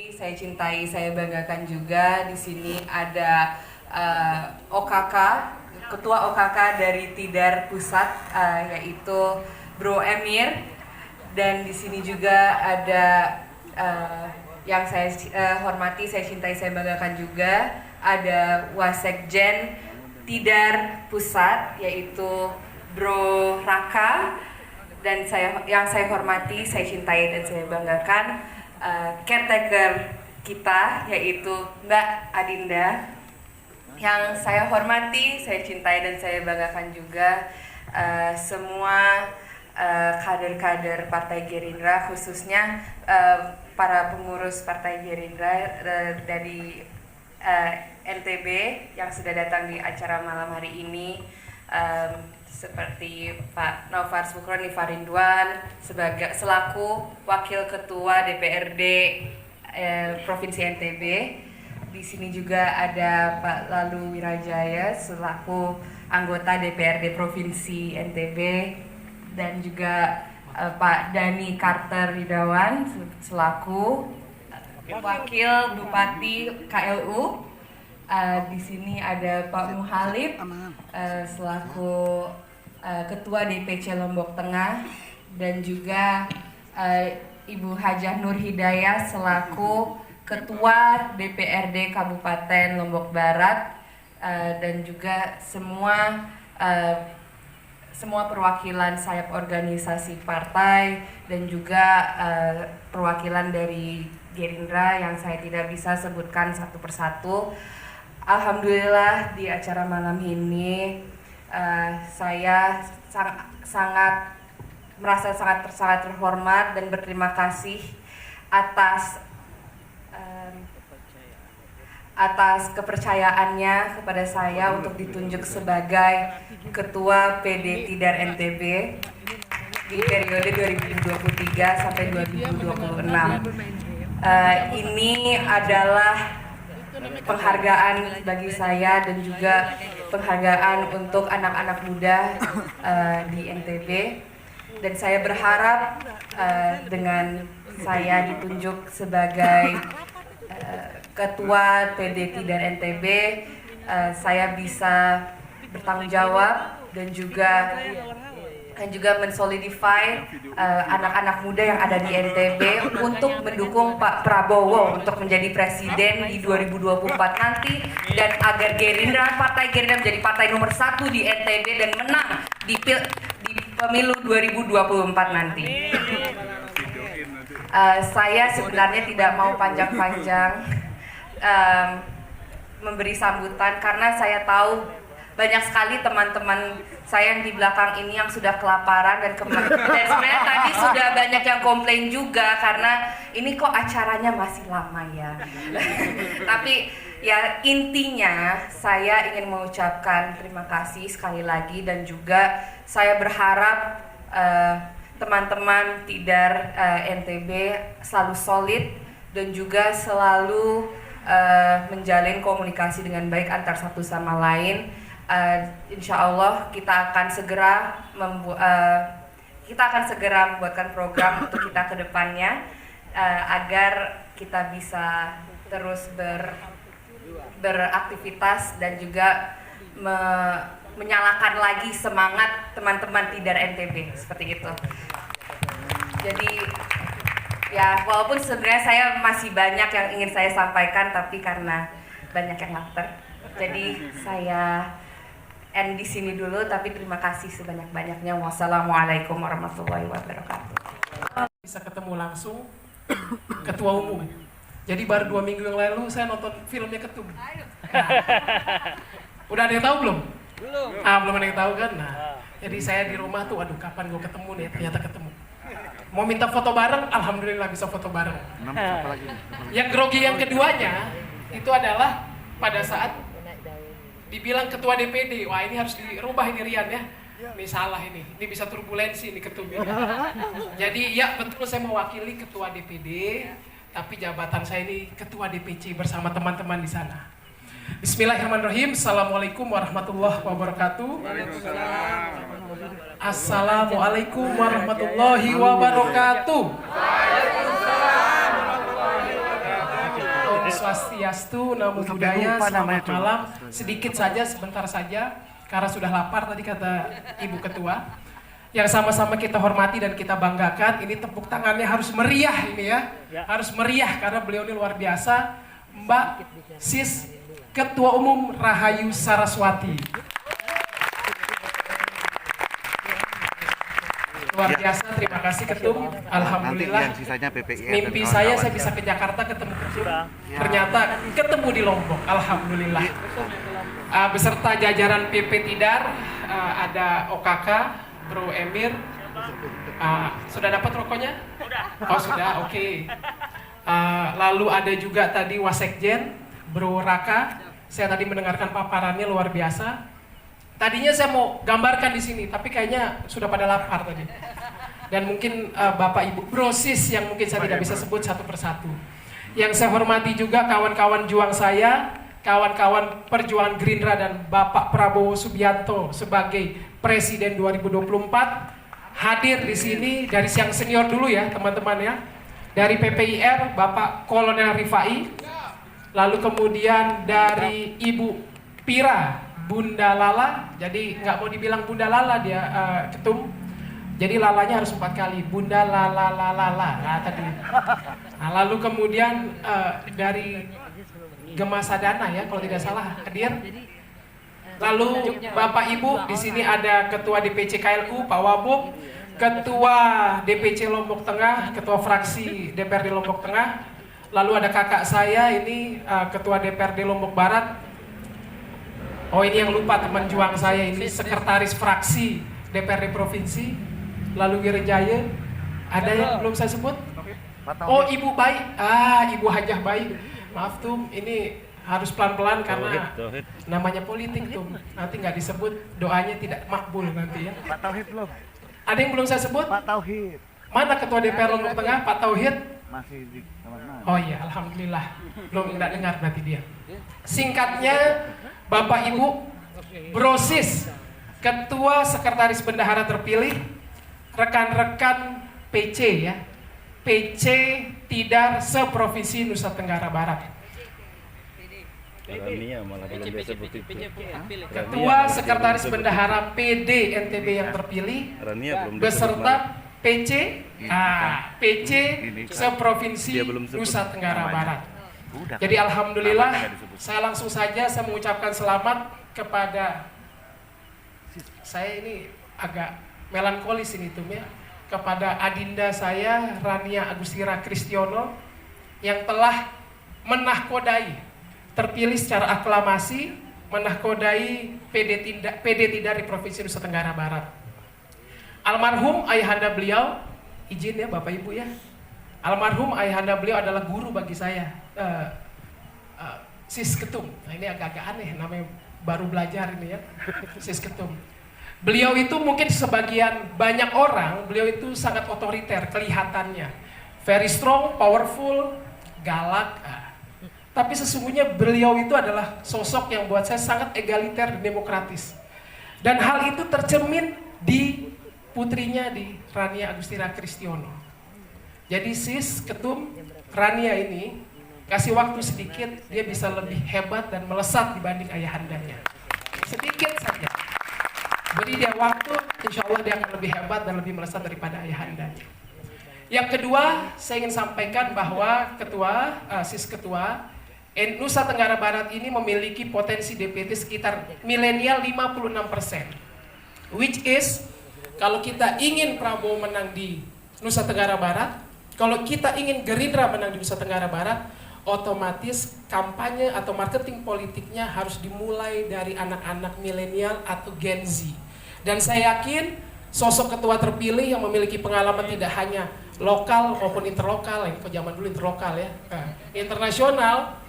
Saya cintai, saya banggakan juga. Di sini ada OKK, Ketua OKK dari Tidar Pusat, yaitu Bro Emir. Dan di sini juga ada yang saya hormati, saya cintai, saya banggakan juga. Ada Wasekjen Tidar Pusat, yaitu Bro Raka. Dan yang saya hormati, saya cintai dan saya banggakan caretaker kita, yaitu Mbak Adinda. Yang saya hormati, saya cintai dan saya banggakan juga semua kader-kader Partai Gerindra, khususnya para pengurus Partai Gerindra dari NTB yang sudah datang di acara malam hari ini, seperti Pak Novar Sukron Nifarinduan selaku Wakil Ketua DPRD Provinsi NTB. Di sini juga ada Pak Lalu Wirajaya selaku anggota DPRD Provinsi NTB, dan juga Pak Dani Carter Ridawan selaku Wakil Bupati KLU. Di sini ada Pak Muhalib selaku Ketua DPC Lombok Tengah, dan juga Ibu Hajah Nur Hidayah selaku Ketua DPRD Kabupaten Lombok Barat, dan juga semua perwakilan sayap organisasi partai dan juga perwakilan dari Gerindra yang saya tidak bisa sebutkan satu persatu. Alhamdulillah di acara malam ini saya merasa sangat terhormat dan berterima kasih atas kepercayaannya kepada saya untuk ditunjuk sebagai Ketua PD Tidar NTB di periode 2023 sampai 2026. Ini adalah penghargaan bagi saya dan juga penghargaan untuk anak-anak muda di NTB, dan saya berharap dengan saya ditunjuk sebagai Ketua PD Tidar NTB, saya bisa bertanggung jawab dan juga mensolidify anak-anak muda yang ada di NTB untuk mendukung Pak Prabowo untuk menjadi presiden di 2024 nanti, dan agar Partai Gerindra menjadi partai nomor 1 di NTB dan menang di pemilu 2024 nanti. Saya sebenarnya tidak mau panjang-panjang memberi sambutan, karena saya tahu banyak sekali teman-teman saya yang di belakang ini yang sudah kelaparan dan sebenarnya tadi sudah banyak yang komplain juga karena ini kok acaranya masih lama ya. Tapi ya intinya saya ingin mengucapkan terima kasih sekali lagi, dan juga saya berharap teman-teman Tidar NTB selalu solid dan juga selalu menjalin komunikasi dengan baik antar satu sama lain. Insya Allah kita akan segera membuatkan program untuk kita ke depannya, agar kita bisa terus beraktivitas dan juga menyalakan lagi semangat teman-teman Tidar NTB seperti itu. Jadi ya, walaupun sebenarnya saya masih banyak yang ingin saya sampaikan, tapi karena banyak yang lapar, jadi saya end di sini dulu. Tapi terima kasih sebanyak-banyaknya. Wassalamualaikum warahmatullahi wabarakatuh. Bisa ketemu langsung ketua umum. Jadi baru 2 minggu yang lalu saya nonton filmnya Ketum. Udah ada yang tahu belum? Belum. Belum ada yang tahu kan? Nah, jadi saya di rumah tuh, aduh kapan gue ketemu nih? Ternyata ketemu. Mau minta foto bareng, alhamdulillah bisa foto bareng. Yang grogi yang keduanya itu adalah pada saat dibilang ketua DPD, wah ini harus dirubah ini Rian ya. Ini salah ini bisa turbulensi ini Ketum ini. Jadi ya betul, saya mewakili ketua DPD, tapi jabatan saya ini ketua DPC bersama teman-teman di sana. Bismillahirrahmanirrahim. Assalamualaikum warahmatullahi wabarakatuh. Assalamualaikum warahmatullahi wabarakatuh. Swastiastu, Namo Buddhaya, selamat malam. Sedikit saja, sebentar saja, karena sudah lapar tadi kata Ibu Ketua. Yang sama-sama kita hormati dan kita banggakan, ini tepuk tangannya harus meriah ini ya. Harus meriah karena beliau ini luar biasa. Mbak Sis Ketua Umum Rahayu Saraswati. Luar biasa, terima kasih Ketum. Alhamdulillah. Mimpi saya bisa ke Jakarta ketemu Ketum. Ternyata ketemu di Lombok. Alhamdulillah. Beserta jajaran PP Tidar, ada OKK, Bro Emir. Sudah dapat rokoknya? Oh sudah, oke. Lalu ada juga tadi Wasekjen, Bro Raka. Saya tadi mendengarkan paparannya luar biasa. Tadinya saya mau gambarkan di sini, tapi kayaknya sudah pada lapar tadi. Dan mungkin Bapak Ibu Brosis yang mungkin saya tidak bisa sebut satu persatu. Yang saya hormati juga kawan-kawan juang saya, kawan-kawan perjuangan Gerindra dan Bapak Prabowo Subianto sebagai Presiden 2024 hadir di sini dari yang senior dulu ya teman-teman ya. Dari PPIR Bapak Kolonel Rifai, lalu kemudian dari Ibu Pira Bunda Lala, jadi nggak mau dibilang Bunda Lala dia Ketum, jadi lalanya harus 4 kali, Bunda Lala Lala nah tadi. Nah, lalu kemudian dari Gema Sadana ya kalau tidak salah hadir. Lalu Bapak Ibu di sini ada Ketua DPC KLU Pak Wabub, Ketua DPC Lombok Tengah, Ketua Fraksi DPRD Lombok Tengah, lalu ada kakak saya ini Ketua DPRD Lombok Barat. Oh ini yang lupa teman juang saya ini sekretaris fraksi DPRD Provinsi, lalu Wirjaya, ada yang belum saya sebut? Oh Ibu Baik, Ibu Hajah Baik, maaf tuh ini harus pelan-pelan karena namanya politik tuh, nanti nggak disebut doanya tidak makbul nanti ya. Pak Tauhid belum? Ada yang belum saya sebut? Pak Tauhid. Mana Ketua DPR Lombok Tengah, Pak Tauhid? Masih di mana? Oh iya, alhamdulillah belum nggak dengar berarti dia. Singkatnya Bapak Ibu Brosis, Ketua Sekretaris Bendahara terpilih, rekan-rekan PC ya, PC Tidar seprovinsi Nusa Tenggara Barat. Ketua Sekretaris Bendahara PD NTB yang terpilih, beserta PC, PC seprovinsi Nusa Tenggara Barat. Jadi alhamdulillah, saya langsung saja saya mengucapkan selamat kepada, saya ini agak melankolis ini tuh ya, kepada adinda saya Rania Agustira Kristiono yang telah menahkodai, terpilih secara aklamasi, menahkodai PD Tidar di Provinsi Nusa Tenggara Barat. Almarhum ayahanda beliau, izin ya Bapak Ibu ya, almarhum ayahanda beliau adalah guru bagi saya, Sis Ketum. Nah ini agak-agak aneh namanya, baru belajar ini ya, Sis Ketum. Beliau itu mungkin sebagian banyak orang, beliau itu sangat otoriter kelihatannya, very strong, powerful, galak. Tapi sesungguhnya beliau itu adalah sosok yang buat saya sangat egaliter dan demokratis. Dan hal itu tercermin di putrinya, di Rania Agustira Kristiono. Jadi Sis Ketum Rania ini kasih waktu sedikit, dia bisa lebih hebat dan melesat dibanding ayahandanya. Sedikit saja. Beri dia waktu, insya Allah dia akan lebih hebat dan lebih melesat daripada ayahandanya. Yang kedua, saya ingin sampaikan bahwa Sis Ketua Nusa Tenggara Barat ini memiliki potensi DPT sekitar milenial 56%. Which is, kalau kita ingin Prabowo menang di Nusa Tenggara Barat, kalau kita ingin Gerindra menang di Nusa Tenggara Barat, otomatis kampanye atau marketing politiknya harus dimulai dari anak-anak milenial atau Gen Z. Dan saya yakin sosok ketua terpilih yang memiliki pengalaman tidak hanya lokal maupun interlokal, yang zaman dulu interlokal ya, internasional.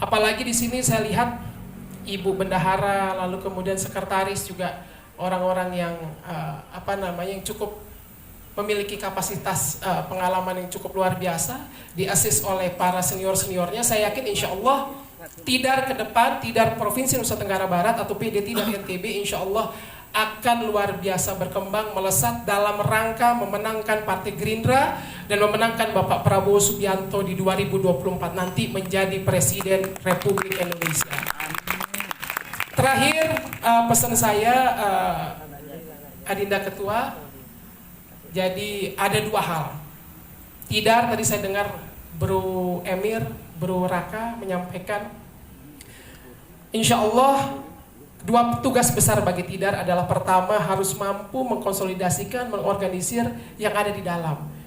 Apalagi di sini saya lihat Ibu Bendahara, lalu kemudian sekretaris juga orang-orang yang yang cukup memiliki kapasitas pengalaman yang cukup luar biasa, di-assist oleh para senior-seniornya. Saya yakin insya Allah Tidar ke depan, Tidar Provinsi Nusa Tenggara Barat atau PD Tidar NTB insya Allah akan luar biasa berkembang, melesat dalam rangka memenangkan Partai Gerindra dan memenangkan Bapak Prabowo Subianto di 2024 nanti menjadi Presiden Republik Indonesia. Terakhir pesan saya, Adinda Ketua, jadi ada dua hal. Tidar, tadi saya dengar Bro Emir, Bro Raka menyampaikan, insya Allah dua tugas besar bagi Tidar adalah pertama harus mampu mengkonsolidasikan, mengorganisir yang ada di dalam.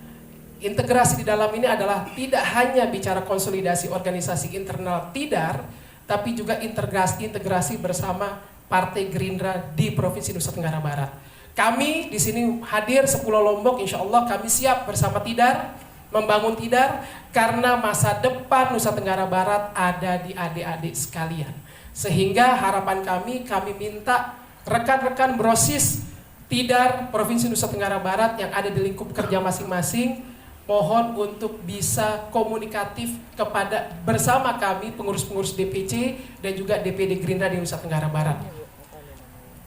Integrasi di dalam ini adalah tidak hanya bicara konsolidasi organisasi internal Tidar, tapi juga integrasi bersama Partai Gerindra di Provinsi Nusa Tenggara Barat. Kami di sini hadir 10 Lombok, insya Allah kami siap bersama Tidar, membangun Tidar, karena masa depan Nusa Tenggara Barat ada di adik-adik sekalian. Sehingga harapan kami minta rekan-rekan Brosis Tidar Provinsi Nusa Tenggara Barat yang ada di lingkup kerja masing-masing, mohon untuk bisa komunikatif kepada bersama kami pengurus-pengurus DPC dan juga DPD Gerindra di Nusa Tenggara Barat.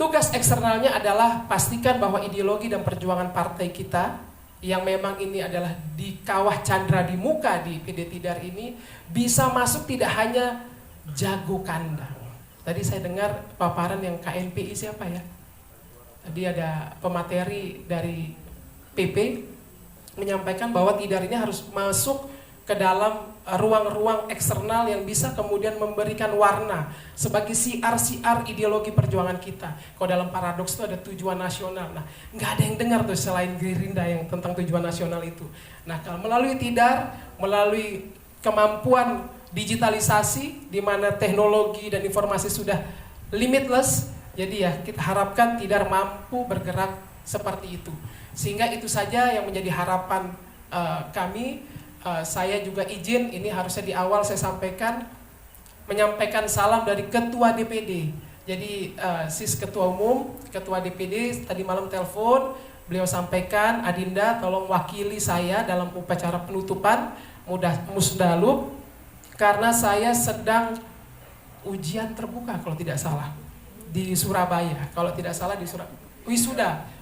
Tugas eksternalnya adalah pastikan bahwa ideologi dan perjuangan partai kita yang memang ini adalah di kawah candra di muka di PD Tidar ini bisa masuk tidak hanya jago kandang. Tadi saya dengar paparan yang KNPI siapa ya? Tadi ada pemateri dari PP menyampaikan bahwa Tidar ini harus masuk ke dalam ruang-ruang eksternal yang bisa kemudian memberikan warna sebagai siar-siar ideologi perjuangan kita. Kalau dalam paradoks itu ada tujuan nasional. Nah, nggak ada yang dengar tuh selain Gerindra yang tentang tujuan nasional itu. Nah, kalau melalui Tidar, melalui kemampuan digitalisasi di mana teknologi dan informasi sudah limitless, jadi ya kita harapkan Tidar mampu bergerak seperti itu. Sehingga itu saja yang menjadi harapan kami. Saya juga izin, ini harusnya di awal saya sampaikan, menyampaikan salam dari Ketua DPD. Jadi Sis Ketua Umum, Ketua DPD tadi malam telepon, beliau sampaikan, Adinda tolong wakili saya dalam upacara penutupan Musdalub, karena saya sedang ujian terbuka kalau tidak salah di Surabaya, kalau tidak salah di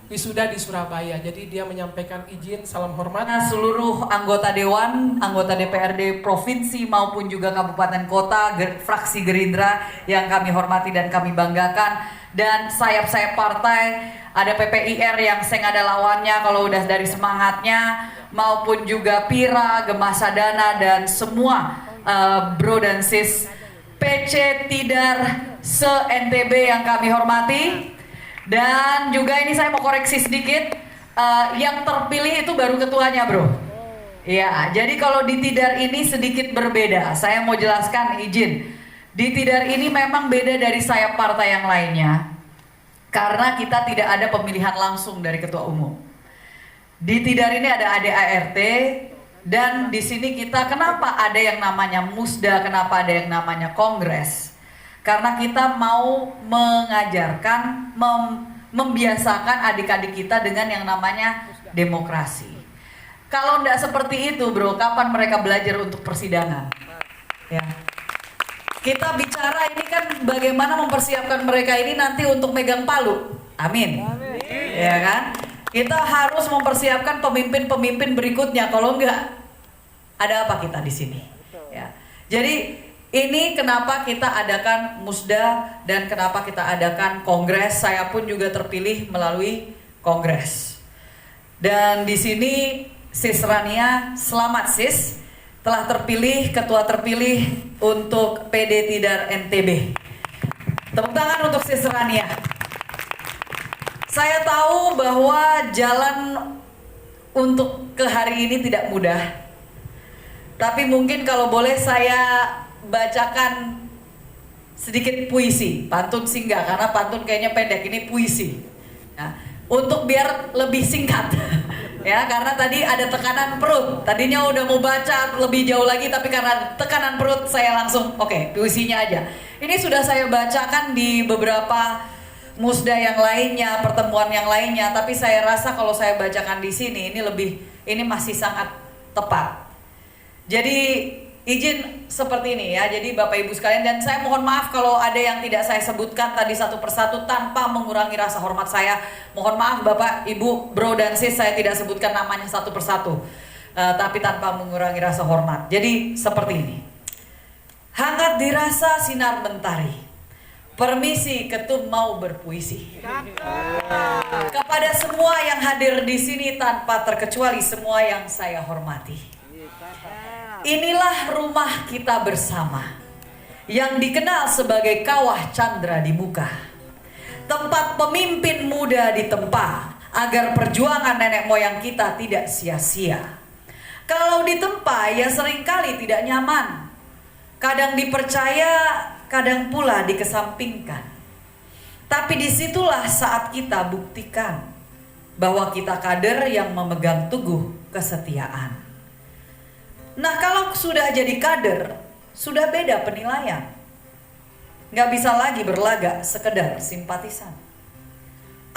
wisuda di Surabaya. Jadi dia menyampaikan izin, salam hormat. Seluruh anggota Dewan, anggota DPRD Provinsi maupun juga Kabupaten Kota, fraksi Gerindra yang kami hormati dan kami banggakan. Dan sayap-sayap partai, ada PPIR yang seng ada lawannya kalau udah dari semangatnya, maupun juga Pira, Gemasadana, dan semua bro dan sis PC Tidar se-NTB yang kami hormati. Dan juga ini saya mau koreksi sedikit, yang terpilih itu baru ketuanya bro. Ya, jadi kalau di Tidar ini sedikit berbeda. Saya mau jelaskan, izin. Di Tidar ini memang beda dari sayap partai yang lainnya, karena kita tidak ada pemilihan langsung dari ketua umum. Di Tidar ini ada ADART, dan di sini kita kenapa ada yang namanya Musda, kenapa ada yang namanya Kongres? Karena kita mau mengajarkan, membiasakan adik-adik kita dengan yang namanya demokrasi. Kalau tidak seperti itu bro, kapan mereka belajar untuk persidangan? Ya. Kita bicara ini kan bagaimana mempersiapkan mereka ini nanti untuk megang palu. Amin. Amin. Ya kan? Kita harus mempersiapkan pemimpin-pemimpin berikutnya. Kalau enggak, ada apa kita di sini? Ya. Jadi ini kenapa kita adakan Musda dan kenapa kita adakan Kongres. Saya pun juga terpilih melalui Kongres. Dan di sini Sis Rania, selamat Sis, telah terpilih, ketua terpilih untuk PD Tidar NTB. Tepuk tangan untuk Sis Rania. Saya tahu bahwa jalan untuk ke hari ini tidak mudah. Tapi mungkin kalau boleh saya bacakan sedikit puisi, pantun sih enggak, karena pantun kayaknya pendek, ini puisi. Nah, untuk biar lebih singkat, ya, karena tadi ada tekanan perut. Tadinya udah mau baca lebih jauh lagi, tapi karena tekanan perut saya langsung, oke, puisinya aja. Ini sudah saya bacakan di beberapa musda yang lainnya, pertemuan yang lainnya, tapi saya rasa kalau saya bacakan di sini, ini masih sangat tepat. Jadi izin seperti ini ya, jadi Bapak Ibu sekalian, dan saya mohon maaf kalau ada yang tidak saya sebutkan tadi satu persatu tanpa mengurangi rasa hormat saya. Mohon maaf Bapak, Ibu, Bro dan Sis, saya tidak sebutkan namanya satu persatu. tapi tanpa mengurangi rasa hormat. Jadi seperti ini. Hangat dirasa sinar mentari. Permisi, ketum mau berpuisi. Kepada semua yang hadir di sini tanpa terkecuali semua yang saya hormati. Inilah rumah kita bersama yang dikenal sebagai Kawah Chandra di Muka. Tempat pemimpin muda ditempa agar perjuangan nenek moyang kita tidak sia-sia. Kalau ditempa ya seringkali tidak nyaman. Kadang dipercaya, kadang pula dikesampingkan. Tapi disitulah saat kita buktikan bahwa kita kader yang memegang teguh kesetiaan. Nah, kalau sudah jadi kader, sudah beda penilaian. Nggak bisa lagi berlagak sekedar simpatisan.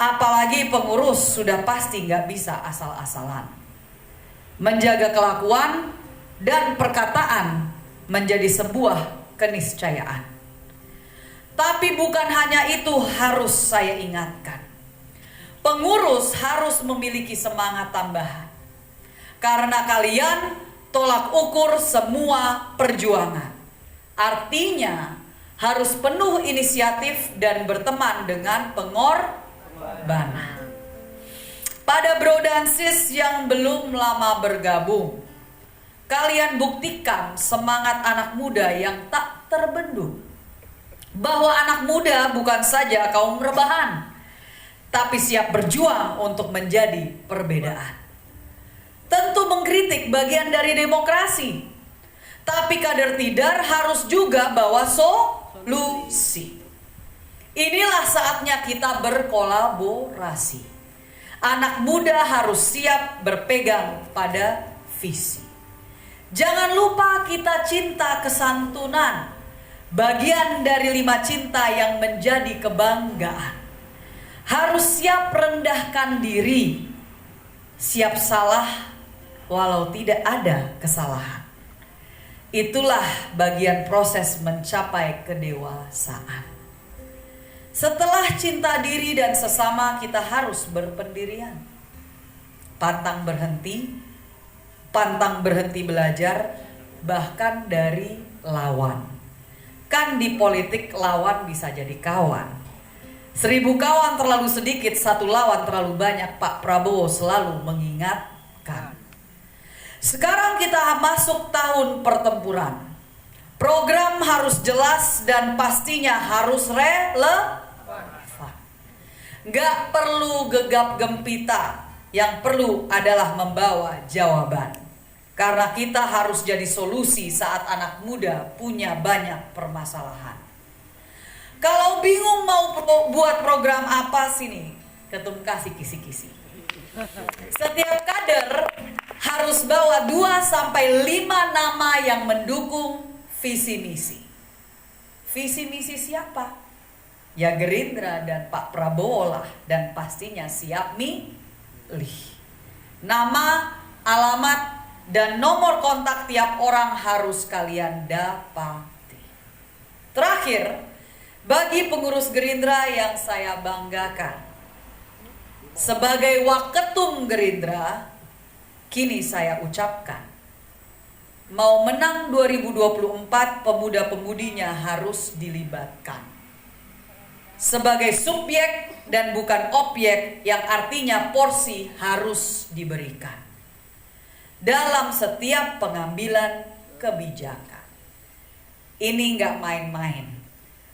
Apalagi pengurus sudah pasti nggak bisa asal-asalan. Menjaga kelakuan dan perkataan menjadi sebuah keniscayaan. Tapi bukan hanya itu harus saya ingatkan. Pengurus harus memiliki semangat tambahan. Karena kalian tolak ukur semua perjuangan. Artinya harus penuh inisiatif dan berteman dengan pengorbanan. Pada bro dan sis yang belum lama bergabung, kalian buktikan semangat anak muda yang tak terbendung. Bahwa anak muda bukan saja kaum rebahan, tapi siap berjuang untuk menjadi perbedaan. Tentu mengkritik bagian dari demokrasi, tapi kader tidar harus juga bawa solusi. Inilah saatnya kita berkolaborasi. Anak muda harus siap berpegang pada visi. Jangan lupa kita cinta kesantunan, bagian dari 5 cinta yang menjadi kebanggaan. Harus siap rendahkan diri, siap salah walau tidak ada kesalahan. Itulah bagian proses mencapai kedewasaan. Setelah cinta diri dan sesama, kita harus berpendirian. Pantang berhenti belajar, bahkan dari lawan. Kan di politik lawan bisa jadi kawan. 1000 kawan terlalu sedikit, 1 lawan terlalu banyak. Pak Prabowo selalu mengingatkan. Sekarang kita masuk tahun pertempuran. Program harus jelas dan pastinya harus relevan. Gak perlu gegap gempita, yang perlu adalah membawa jawaban. Karena kita harus jadi solusi saat anak muda punya banyak permasalahan. Kalau bingung mau buat program apa sini, ketum kasih kisi-kisi. Setiap kader harus bawa 2-5 nama yang mendukung visi misi. Visi misi siapa? Ya Gerindra dan Pak Prabowo lah, dan pastinya siap milih. Nama, alamat, dan nomor kontak tiap orang harus kalian dapati. Terakhir, bagi pengurus Gerindra yang saya banggakan, sebagai Waketum Gerindra, kini saya ucapkan, mau menang 2024, pemuda-pemudinya harus dilibatkan. Sebagai subjek dan bukan objek, yang artinya porsi harus diberikan dalam setiap pengambilan kebijakan. Ini nggak main-main.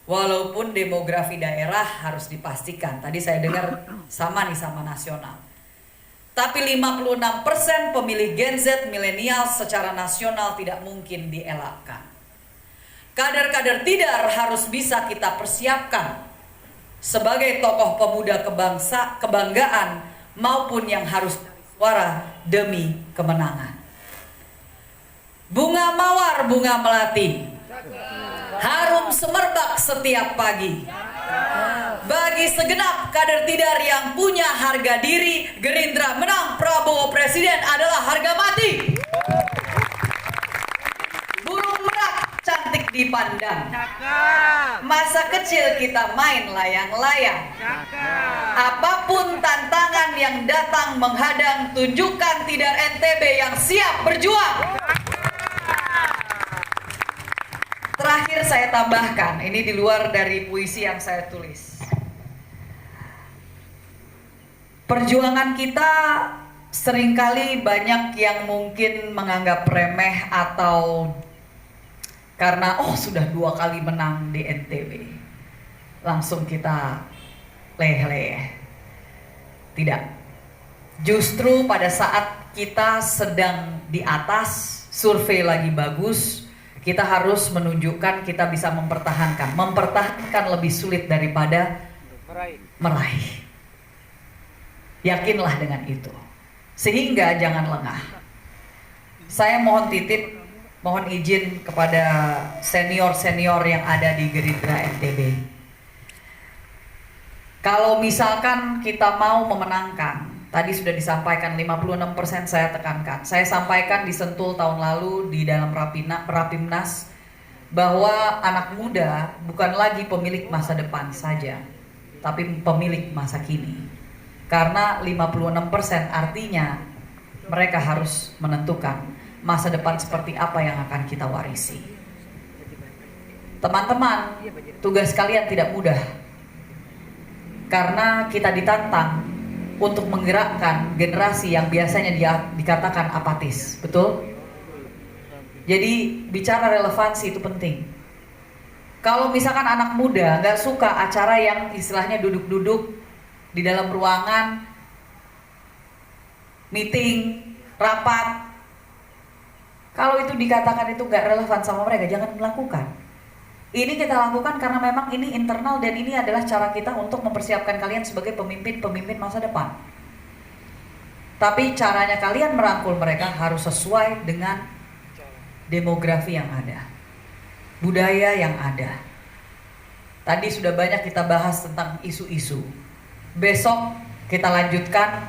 Walaupun demografi daerah harus dipastikan. Tadi saya dengar sama nih sama nasional. Tapi 56% pemilih Gen Z milenial secara nasional tidak mungkin dielakkan. Kader-kader tidar harus bisa kita persiapkan sebagai tokoh pemuda kebanggaan maupun yang harus suara demi kemenangan. Bunga mawar, bunga melati, harum semerbak setiap pagi. Bagi segenap kader tidar yang punya harga diri, Gerindra menang, Prabowo Presiden adalah harga mati. Burung merak cantik dipandang. Masa kecil kita main layang-layang. Apapun tantangan yang datang menghadang, tunjukkan Tidar NTB yang siap berjuang. Terakhir saya tambahkan, ini di luar dari puisi yang saya tulis. Perjuangan kita seringkali banyak yang mungkin menganggap remeh atau karena sudah 2 kali menang di NTB langsung kita leleh. Tidak. Justru pada saat kita sedang di atas, survei lagi bagus, kita harus menunjukkan kita bisa mempertahankan. Mempertahankan lebih sulit daripada meraih. Yakinlah dengan itu. Sehingga jangan lengah. Saya mohon titip, mohon izin kepada senior-senior yang ada di Gerindra NTB. Kalau misalkan kita mau memenangkan, tadi sudah disampaikan 56% saya tekankan. Saya sampaikan di Sentul tahun lalu di dalam Rapimnas bahwa anak muda bukan lagi pemilik masa depan saja, tapi pemilik masa kini. Karena 56% artinya mereka harus menentukan masa depan seperti apa yang akan kita warisi. Teman-teman, tugas kalian tidak mudah. Karena kita ditantang untuk menggerakkan generasi yang biasanya dikatakan apatis, betul? Jadi bicara relevansi itu penting. Kalau misalkan anak muda nggak suka acara yang istilahnya duduk-duduk di dalam ruangan, meeting, rapat, kalau itu dikatakan itu nggak relevan sama mereka, jangan melakukan. Ini kita lakukan karena memang ini internal dan ini adalah cara kita untuk mempersiapkan kalian sebagai pemimpin-pemimpin masa depan. Tapi caranya kalian merangkul mereka harus sesuai dengan demografi yang ada, budaya yang ada. Tadi sudah banyak kita bahas tentang isu-isu. Besok kita lanjutkan,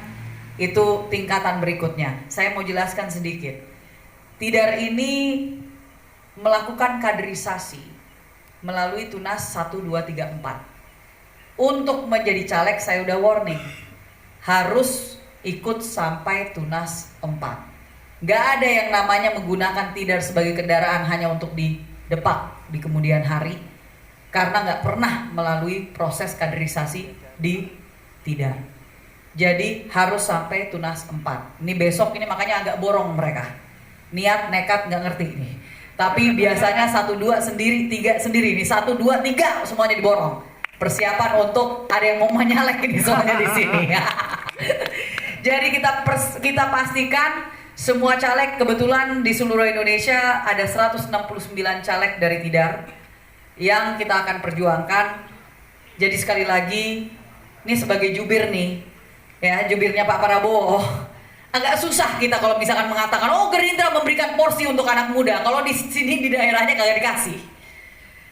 itu tingkatan berikutnya. Saya mau jelaskan sedikit. Tidar ini melakukan kaderisasi melalui Tunas 1, 2, 3, 4. Untuk menjadi caleg saya udah warning, harus ikut sampai Tunas 4. Gak ada yang namanya menggunakan Tidar sebagai kendaraan hanya untuk didepak di kemudian hari, karena gak pernah melalui proses kaderisasi di Tidar. Jadi harus sampai Tunas 4. Ini besok ini makanya agak borong mereka. Niat, nekat, gak ngerti nih. Tapi biasanya 1, 2 sendiri, 3 sendiri. Ini 1, 2, 3 semuanya diborong. Persiapan untuk ada yang mau menyalek ini soalnya di sini. Jadi kita pastikan semua caleg, kebetulan di seluruh Indonesia ada 169 caleg dari Tidar yang kita akan perjuangkan. Jadi sekali lagi, ini sebagai jubir nih, ya jubirnya Pak Prabowo, agak susah kita kalau misalkan mengatakan, oh Gerindra memberikan porsi untuk anak muda, kalau di sini di daerahnya kagak dikasih.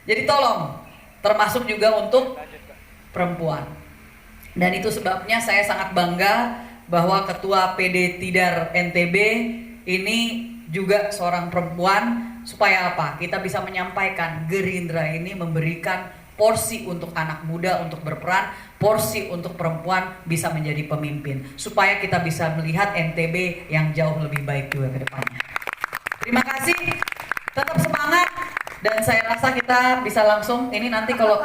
Jadi tolong, termasuk juga untuk perempuan. Dan itu sebabnya saya sangat bangga bahwa Ketua PD Tidar NTB ini juga seorang perempuan, supaya apa? Kita bisa menyampaikan Gerindra ini memberikan porsi untuk anak muda untuk berperan, porsi untuk perempuan bisa menjadi pemimpin, supaya kita bisa melihat NTB yang jauh lebih baik juga ke depannya. Terima kasih, tetap semangat, dan saya rasa kita bisa langsung, ini nanti kalau,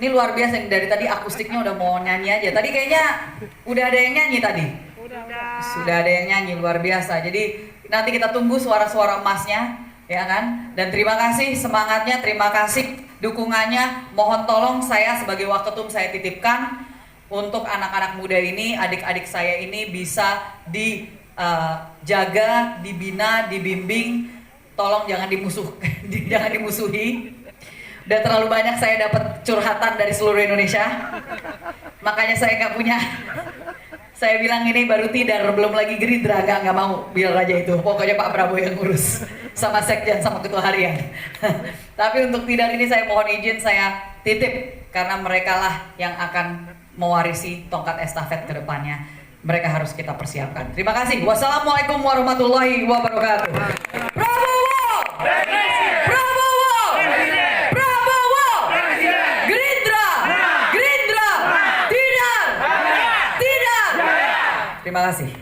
ini luar biasa yang dari tadi akustiknya udah mau nyanyi aja, tadi kayaknya udah ada yang nyanyi tadi? Sudah ada yang nyanyi, luar biasa, jadi nanti kita tunggu suara-suara emasnya, ya kan? Dan terima kasih semangatnya, terima kasih dukungannya. Mohon tolong saya sebagai waketum saya titipkan untuk anak-anak muda ini, adik-adik saya ini bisa dijaga, dibina, dibimbing. Tolong jangan jangan dimusuhi. Udah terlalu banyak saya dapat curhatan dari seluruh Indonesia. Makanya saya nggak punya. Saya bilang ini baru Tidar, belum lagi Gerindra, nggak mau bilang aja itu. Pokoknya Pak Prabowo yang ngurus sama sekjen sama ketua harian. Tapi untuk Tidar ini saya mohon izin saya titip karena mereka lah yang akan mewarisi tongkat estafet ke depannya. Mereka harus kita persiapkan. Terima kasih. Wassalamualaikum warahmatullahi wabarakatuh. Prabowo! Prabowo! Terima kasih.